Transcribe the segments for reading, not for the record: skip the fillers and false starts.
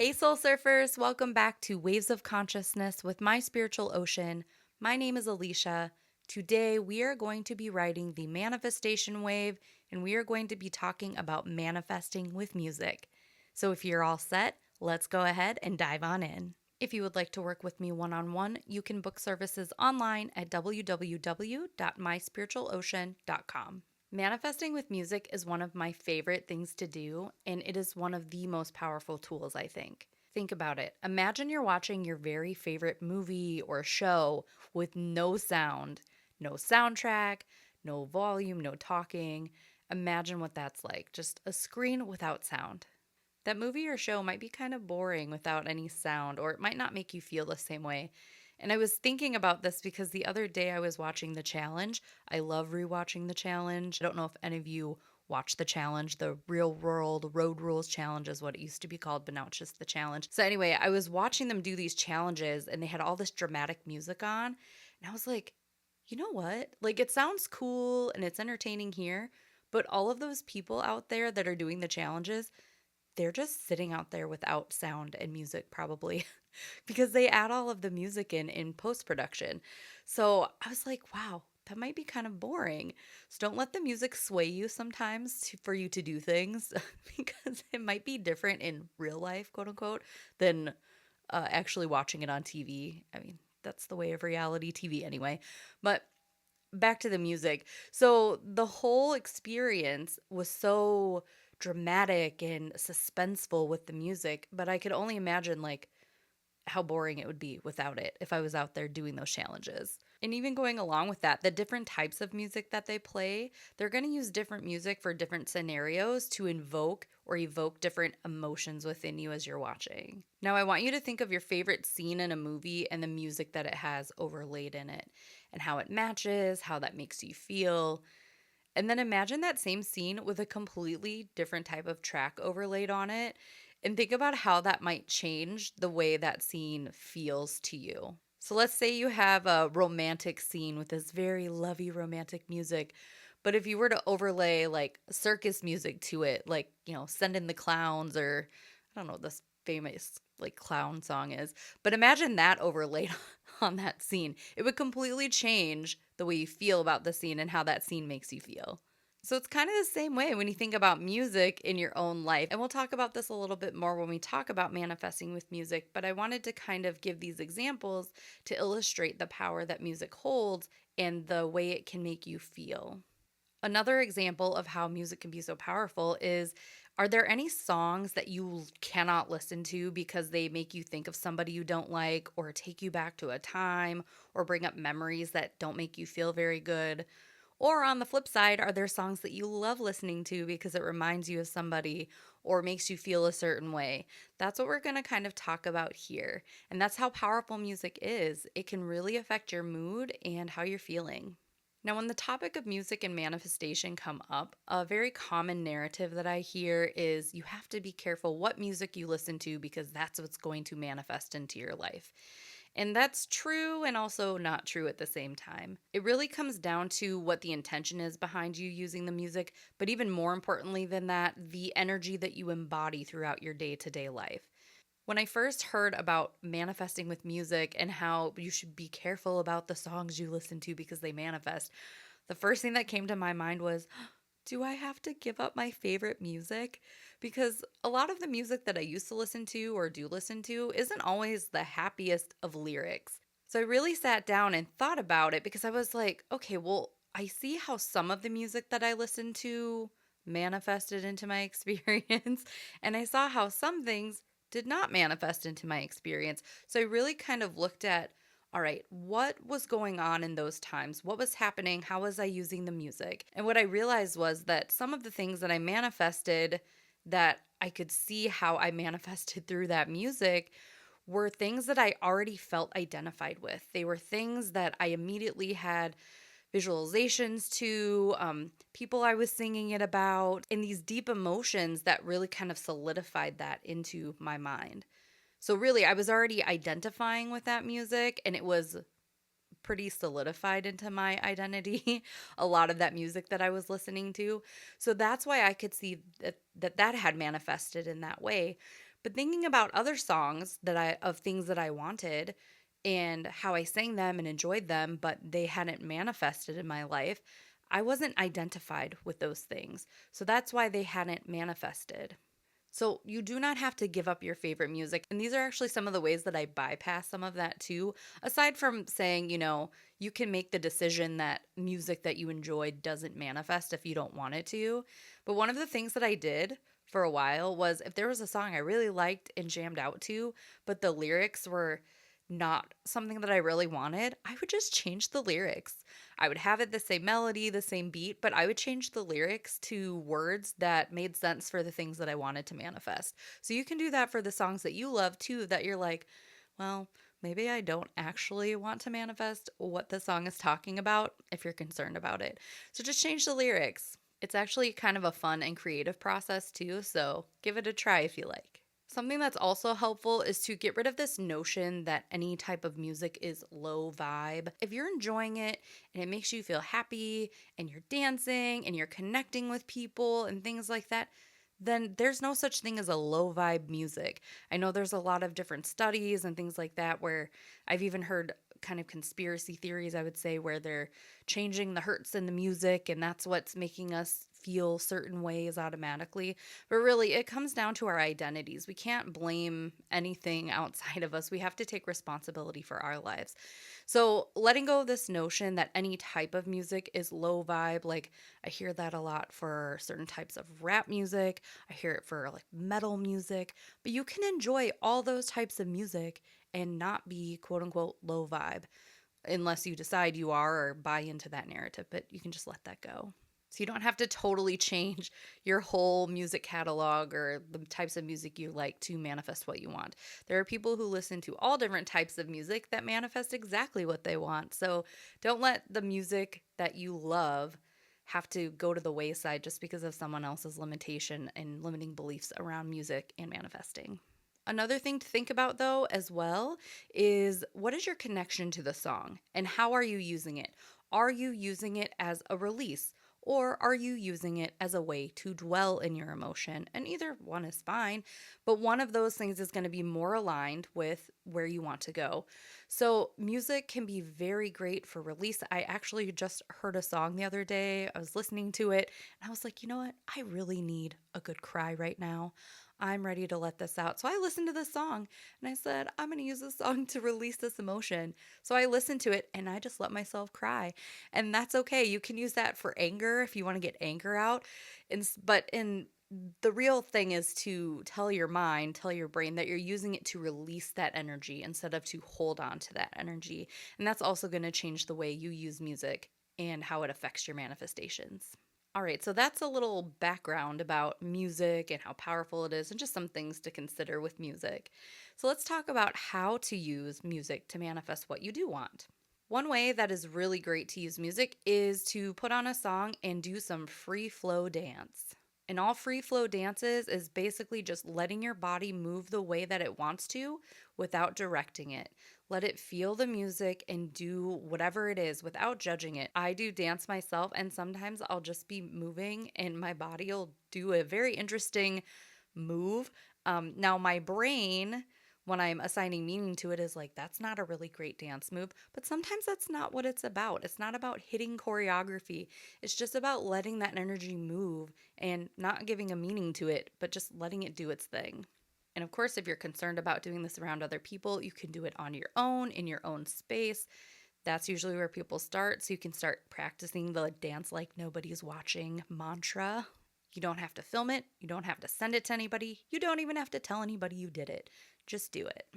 Hey, Soul Surfers, welcome back to Waves of Consciousness with my spiritual ocean. My name is Alicia. Today, we are going to be riding the manifestation wave and we are going to be talking about manifesting with music. So, if you're all set, let's go ahead and dive on in. If you would like to work with me one on one, you can book services online at www.myspiritualocean.com. Manifesting with music is one of my favorite things to do, and it is one of the most powerful tools, I think. Think about it. Imagine you're watching your very favorite movie or show with no sound, no soundtrack, no volume, no talking. Imagine what that's like, just a screen without sound. That movie or show might be kind of boring without any sound, or it might not make you feel the same way. And I was thinking about this because the other day I was watching The Challenge. I love rewatching The Challenge. I don't know if any of you watch The Challenge. The Real World Road Rules Challenge is what it used to be called, but now it's just The Challenge. So, anyway, I was watching them do these challenges and they had all this dramatic music on. And I was like, you know what? Like, it sounds cool and it's entertaining here, but all of those people out there that are doing the challenges, they're just sitting out there without sound and music probably because they add all of the music in post production. So I was like, wow, that might be kind of boring. So don't let the music sway you sometimes for you to do things because it might be different in real life, quote unquote, than actually watching it on TV. I mean, that's the way of reality TV anyway. But back to the music. So the whole experience was so dramatic and suspenseful with the music, but I could only imagine like how boring it would be without it if I was out there doing those challenges. And even going along with that, the different types of music that they play, they're going to use different music for different scenarios to invoke or evoke different emotions within you as you're watching. Now, I want you to think of your favorite scene in a movie and the music that it has overlaid in it and how it matches, how that makes you feel. And then imagine that same scene with a completely different type of track overlaid on it and think about how that might change the way that scene feels to you. So let's say you have a romantic scene with this very lovey romantic music, but if you were to overlay like circus music to it, like, Send in the Clowns, or I don't know what this famous like clown song is, but imagine that overlaid on that scene. It would completely change the way you feel about the scene and how that scene makes you feel. So it's kind of the same way when you think about music in your own life. And we'll talk about this a little bit more when we talk about manifesting with music, but I wanted to kind of give these examples to illustrate the power that music holds and the way it can make you feel. Another example of how music can be so powerful is, are there any songs that you cannot listen to because they make you think of somebody you don't like, or take you back to a time, or bring up memories that don't make you feel very good? Or on the flip side, are there songs that you love listening to because it reminds you of somebody or makes you feel a certain way? That's what we're going to kind of talk about here. And that's how powerful music is. It can really affect your mood and how you're feeling. Now, when the topic of music and manifestation come up, a very common narrative that I hear is you have to be careful what music you listen to because that's what's going to manifest into your life. And that's true and also not true at the same time. It really comes down to what the intention is behind you using the music, but even more importantly than that, the energy that you embody throughout your day to day life. When I first heard about manifesting with music and how you should be careful about the songs you listen to because they manifest, the first thing that came to my mind was, do I have to give up my favorite music? Because a lot of the music that I used to listen to or do listen to isn't always the happiest of lyrics. So I really sat down and thought about it because I was like, okay, well, I see how some of the music that I listen to manifested into my experience, and I saw how some things did not manifest into my experience. So I really kind of looked at, all right, what was going on in those times? What was happening? How was I using the music? And what I realized was that some of the things that I manifested, that I could see how I manifested through that music, were things that I already felt identified with. They were things that I immediately had visualizations to, people I was singing it about, and these deep emotions that really kind of solidified that into my mind. So, really, I was already identifying with that music, and it was pretty solidified into my identity, a lot of that music that I was listening to. So, that's why I could see that had manifested in that way. But thinking about other songs of things that I wanted and how I sang them and enjoyed them, but they hadn't manifested in my life, I wasn't identified with those things. So that's why they hadn't manifested. So you do not have to give up your favorite music. And these are actually some of the ways that I bypass some of that too. Aside from saying, you can make the decision that music that you enjoy doesn't manifest if you don't want it to. But one of the things that I did for a while was if there was a song I really liked and jammed out to, but the lyrics were not something that I really wanted, I would just change the lyrics. I would have it the same melody, the same beat, but I would change the lyrics to words that made sense for the things that I wanted to manifest. So you can do that for the songs that you love too, that you're like, well, maybe I don't actually want to manifest what the song is talking about if you're concerned about it. So just change the lyrics. It's actually kind of a fun and creative process too, so give it a try if you like. Something that's also helpful is to get rid of this notion that any type of music is low vibe. If you're enjoying it and it makes you feel happy and you're dancing and you're connecting with people and things like that, then there's no such thing as a low vibe music. I know there's a lot of different studies and things like that where I've even heard kind of conspiracy theories, I would say, where they're changing the hertz in the music and that's what's making us feel certain ways automatically. But really, it comes down to our identities. We can't blame anything outside of us. We have to take responsibility for our lives. So, letting go of this notion that any type of music is low vibe, like I hear that a lot for certain types of rap music, I hear it for like metal music, but you can enjoy all those types of music and not be quote unquote low vibe unless you decide you are or buy into that narrative, but you can just let that go. So you don't have to totally change your whole music catalog or the types of music you like to manifest what you want. There are people who listen to all different types of music that manifest exactly what they want. So don't let the music that you love have to go to the wayside just because of someone else's limitation and limiting beliefs around music and manifesting. Another thing to think about, though, as well, is what is your connection to the song and how are you using it? Are you using it as a release or are you using it as a way to dwell in your emotion? And either one is fine, but one of those things is going to be more aligned with where you want to go. So, music can be very great for release. I actually just heard a song the other day. I was listening to it and I was like, you know what? I really need a good cry right now. I'm ready to let this out. So I listened to this song and I said, I'm going to use this song to release this emotion. So I listened to it and I just let myself cry. And that's okay. You can use that for anger if you want to get anger out. But the real thing is to tell your mind, tell your brain that you're using it to release that energy instead of to hold on to that energy. And that's also going to change the way you use music and how it affects your manifestations. All right, so that's a little background about music and how powerful it is, and just some things to consider with music. So let's talk about how to use music to manifest what you do want. One way that is really great to use music is to put on a song and do some free flow dance. And all free flow dances is basically just letting your body move the way that it wants to without directing it. Let it feel the music and do whatever it is without judging it. I do dance myself, and sometimes I'll just be moving and my body will do a very interesting move. Now, my brain, when I'm assigning meaning to it, is like, that's not a really great dance move. But sometimes that's not what it's about. It's not about hitting choreography, it's just about letting that energy move and not giving a meaning to it, but just letting it do its thing. And of course, if you're concerned about doing this around other people, you can do it on your own, in your own space. That's usually where people start. So you can start practicing the dance like nobody's watching mantra. You don't have to film it. You don't have to send it to anybody. You don't even have to tell anybody you did it. Just do it.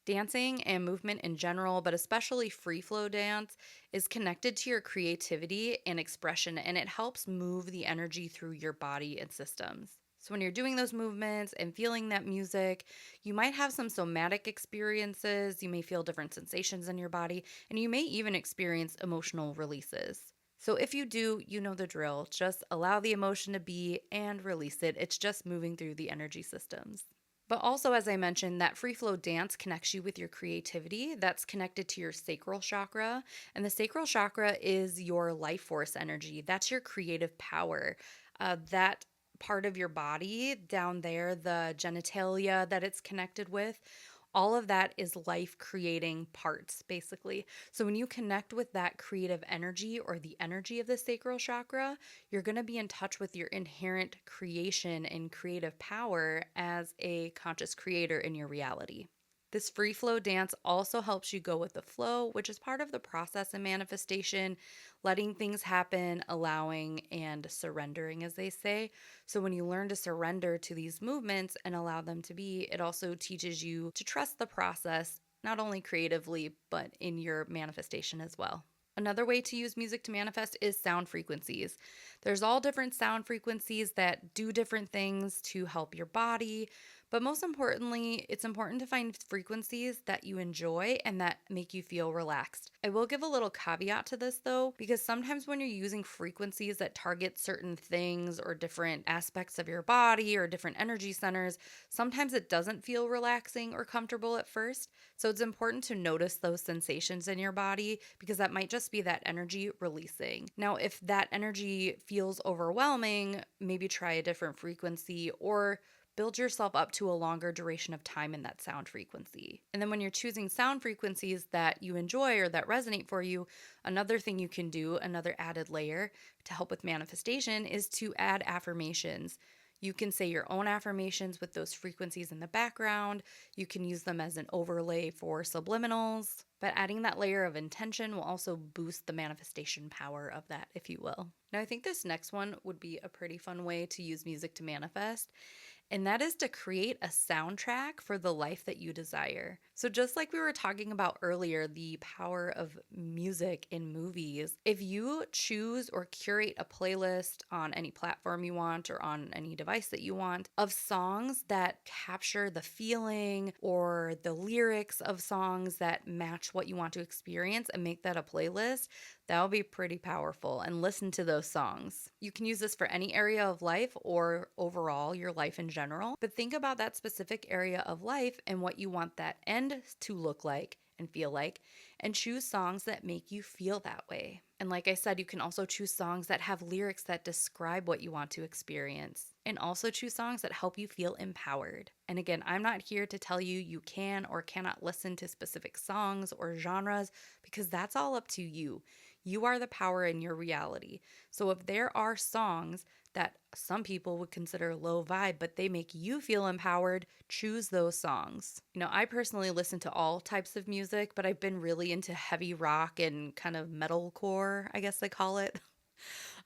Dancing and movement in general, but especially free flow dance, is connected to your creativity and expression, and it helps move the energy through your body and systems. So, when you're doing those movements and feeling that music, you might have some somatic experiences. You may feel different sensations in your body, and you may even experience emotional releases. So, if you do, you know the drill. Just allow the emotion to be and release it. It's just moving through the energy systems. But also, as I mentioned, that free flow dance connects you with your creativity. That's connected to your sacral chakra. And the sacral chakra is your life force energy. That's your creative power. That part of your body down there, the genitalia that it's connected with, all of that is life creating parts, basically. So when you connect with that creative energy or the energy of the sacral chakra, you're going to be in touch with your inherent creation and creative power as a conscious creator in your reality. This free flow dance also helps you go with the flow, which is part of the process in manifestation, letting things happen, allowing and surrendering, as they say. So, when you learn to surrender to these movements and allow them to be, it also teaches you to trust the process, not only creatively, but in your manifestation as well. Another way to use music to manifest is sound frequencies. There's all different sound frequencies that do different things to help your body, but most importantly, it's important to find frequencies that you enjoy and that make you feel relaxed. I will give a little caveat to this though, because sometimes when you're using frequencies that target certain things or different aspects of your body or different energy centers, sometimes it doesn't feel relaxing or comfortable at first. So it's important to notice those sensations in your body because that might just be that energy releasing. Now, if that energy feels overwhelming, maybe try a different frequency or build yourself up to a longer duration of time in that sound frequency. And then when you're choosing sound frequencies that you enjoy or that resonate for you, another thing you can do, another added layer to help with manifestation, is to add affirmations. You can say your own affirmations with those frequencies in the background. You can use them as an overlay for subliminals, but adding that layer of intention will also boost the manifestation power of that, if you will. Now, I think this next one would be a pretty fun way to use music to manifest, and that is to create a soundtrack for the life that you desire. So, just like we were talking about earlier, the power of music in movies, if you choose or curate a playlist on any platform you want or on any device that you want of songs that capture the feeling or the lyrics of songs that match what you want to experience and make that a playlist, that will be pretty powerful. And listen to those songs. You can use this for any area of life or overall your life in general. But think about that specific area of life and what you want that end to look like and feel like, and choose songs that make you feel that way. And like I said, you can also choose songs that have lyrics that describe what you want to experience, and also choose songs that help you feel empowered. And again, I'm not here to tell you you can or cannot listen to specific songs or genres because that's all up to you. You are the power in your reality. So if there are songs that some people would consider low vibe, but they make you feel empowered, choose those songs. I personally listen to all types of music, but I've been really into heavy rock and kind of metalcore, I guess they call it.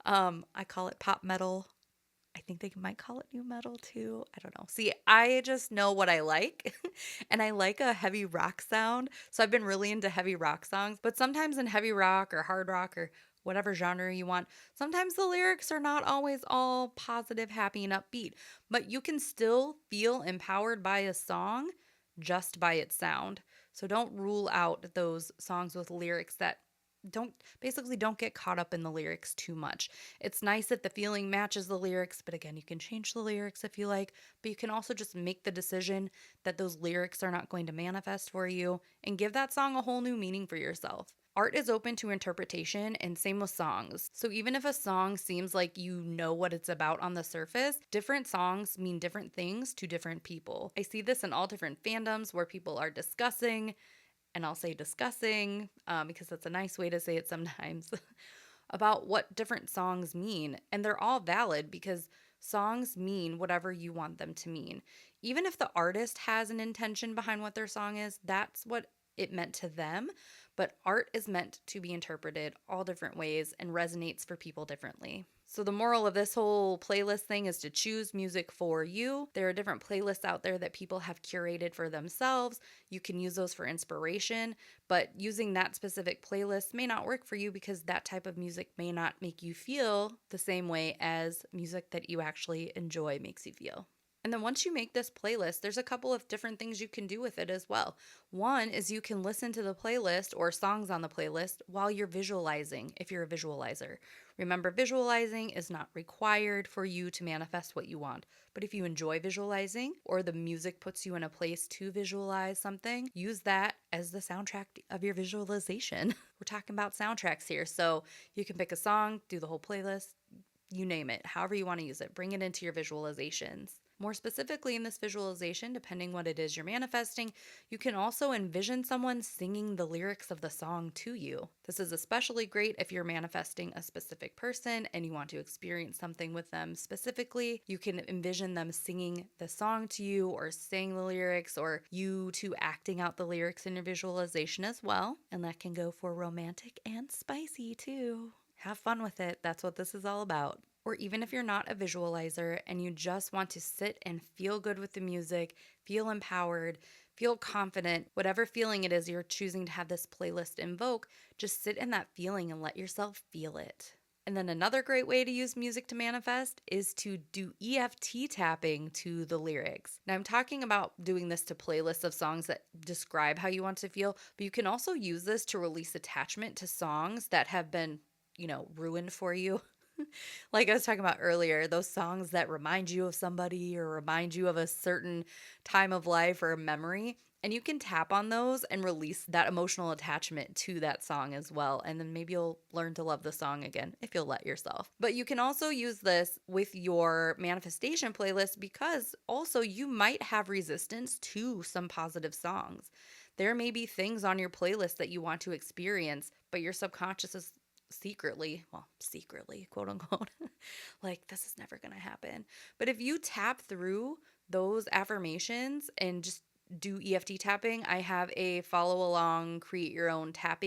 I call it pop metal. I think they might call it new metal too. I don't know. See, I just know what I like, and I like a heavy rock sound. So I've been really into heavy rock songs, but sometimes in heavy rock or hard rock or whatever genre you want, sometimes the lyrics are not always all positive, happy, and upbeat, but you can still feel empowered by a song just by its sound. So don't rule out those songs with lyrics that don't get caught up in the lyrics too much. It's nice that the feeling matches the lyrics, but again, you can change the lyrics if you like, but you can also just make the decision that those lyrics are not going to manifest for you and give that song a whole new meaning for yourself. Art is open to interpretation, and same with songs. So even if a song seems like you know what it's about on the surface, different songs mean different things to different people. I see this in all different fandoms where people are discussing, and I'll say discussing because that's a nice way to say it sometimes, about what different songs mean. And they're all valid because songs mean whatever you want them to mean. Even if the artist has an intention behind what their song is, that's what it meant to them. But art is meant to be interpreted all different ways and resonates for people differently. So, the moral of this whole playlist thing is to choose music for you. There are different playlists out there that people have curated for themselves. You can use those for inspiration, but using that specific playlist may not work for you because that type of music may not make you feel the same way as music that you actually enjoy makes you feel. And then once you make this playlist, there's a couple of different things you can do with it as well. One is you can listen to the playlist or songs on the playlist while you're visualizing, if you're a visualizer. Remember, visualizing is not required for you to manifest what you want. But if you enjoy visualizing or the music puts you in a place to visualize something, use that as the soundtrack of your visualization. We're talking about soundtracks here. So you can pick a song, do the whole playlist, you name it, however you want to use it. Bring it into your visualizations. More specifically, in this visualization, depending what it is you're manifesting, you can also envision someone singing the lyrics of the song to you. This is especially great if you're manifesting a specific person and you want to experience something with them specifically. You can envision them singing the song to you or saying the lyrics, or you two acting out the lyrics in your visualization as well. And that can go for romantic and spicy too. Have fun with it. That's what this is all about. Or even if you're not a visualizer and you just want to sit and feel good with the music, feel empowered, feel confident, whatever feeling it is you're choosing to have this playlist invoke, just sit in that feeling and let yourself feel it. And then another great way to use music to manifest is to do EFT tapping to the lyrics. Now, I'm talking about doing this to playlists of songs that describe how you want to feel, but you can also use this to release attachment to songs that have been, ruined for you. Like I was talking about earlier, those songs that remind you of somebody or remind you of a certain time of life or a memory. And you can tap on those and release that emotional attachment to that song as well. And then maybe you'll learn to love the song again if you'll let yourself. But you can also use this with your manifestation playlist because also you might have resistance to some positive songs. There may be things on your playlist that you want to experience, but your subconscious is secretly, quote unquote, like, this is never going to happen. But if you tap through those affirmations and just do EFT tapping, I have a follow along, create your own tap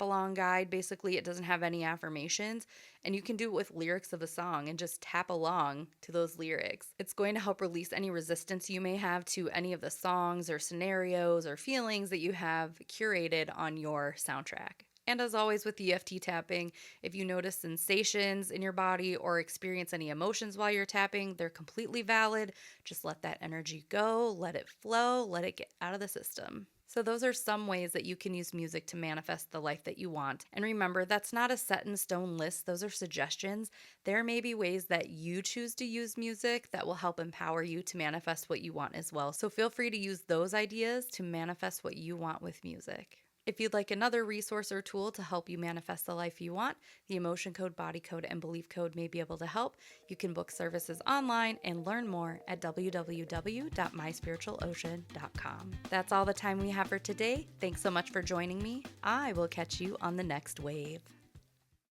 along guide. Basically, it doesn't have any affirmations, and you can do it with lyrics of a song and just tap along to those lyrics. It's going to help release any resistance you may have to any of the songs or scenarios or feelings that you have curated on your soundtrack. And as always with EFT tapping, if you notice sensations in your body or experience any emotions while you're tapping, they're completely valid. Just let that energy go, let it flow, let it get out of the system. So those are some ways that you can use music to manifest the life that you want. And remember, that's not a set in stone list. Those are suggestions. There may be ways that you choose to use music that will help empower you to manifest what you want as well. So feel free to use those ideas to manifest what you want with music. If you'd like another resource or tool to help you manifest the life you want, the emotion code, body code, and belief code may be able to help. You can book services online and learn more at www.myspiritualocean.com. That's all the time we have for today. Thanks so much for joining me. I will catch you on the next wave.